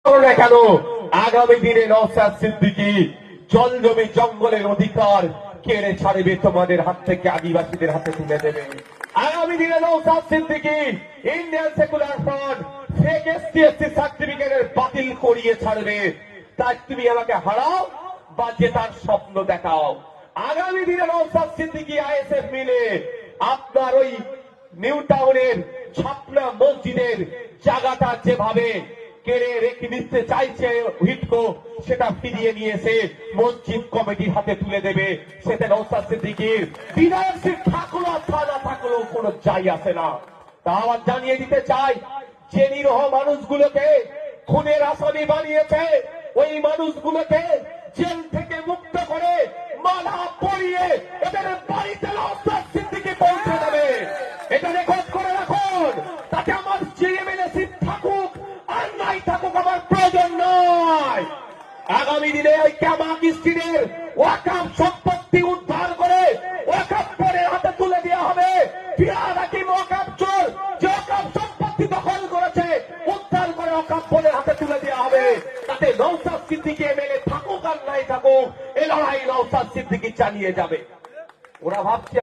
কেন আগামী দিনে নওশাদ সিদ্দিকী জল জমি জঙ্গলের অধিকার কেড়ে ছাড়বে, তোমাদের হাত থেকে আদিবাসীদের হাতে তুলে দেবে। আগামী দিনে Naushad Siddiqui Indian secular front fake ST সার্টিফিকেটের বাতিল করিয়ে ছাড়বে। তাই তুমি আমাকে হারাও বা জেতার স্বপ্ন দেখাও। আগামী দিনে নওশাদ সিদ্দিকী আইএসএফ মিলে আপনার ওই নিউ টাউনের ছাপনা মসজিদের জায়গাটা যেভাবে কেড়ে রেখে নিতে চাইছে হিটকো, সেটা ফিরিয়ে নিয়ে এসে মসজিদ কমিটির হাতে তুলে দেবে। সেটা নওশাদ সিদ্দিকীর বিধায়ক সিট থাকলো থানা থাকলেও কোনো যাই আসে না। তা আবার জানিয়ে দিতে চাই, যে নিরহ মানুষগুলোকে খুনের আসামি বানিয়েছে ওই মানুষগুলোকে জেল থেকে মুক্ত করে মালা পরিয়ে এদের বাড়িতে নওশাদ সিদ্দিকী পৌঁছে দেবে। এটা রেকর্ড করে রাখুন। তাতে আমার জিএমএলএ সিট থাকুক আর নাই থাকুক আমার প্রয়োজন নয়। আগামী দিনে ওই ক্যামাক স্ট্রিটের ওয়াকফ সম্পত্তি উদ্ধার করে ওয়াকফ বোর্ডের হাতে তুলে দেওয়া হবে। ফিরহাদ হাকিম ওয়াকফ চোর যে ওয়াকফ সম্পত্তি দখল করেছে উদ্ধার করে ওয়াকফ বোর্ডের হাতে তুলে দেওয়া হবে। তাতে নওশাদ সিদ্দিকী এমএলএ থাকুক আর নাই থাকুক, এই লড়াই নওশাদ সিদ্দিকী চালিয়ে যাবে। ওরা ভাবছে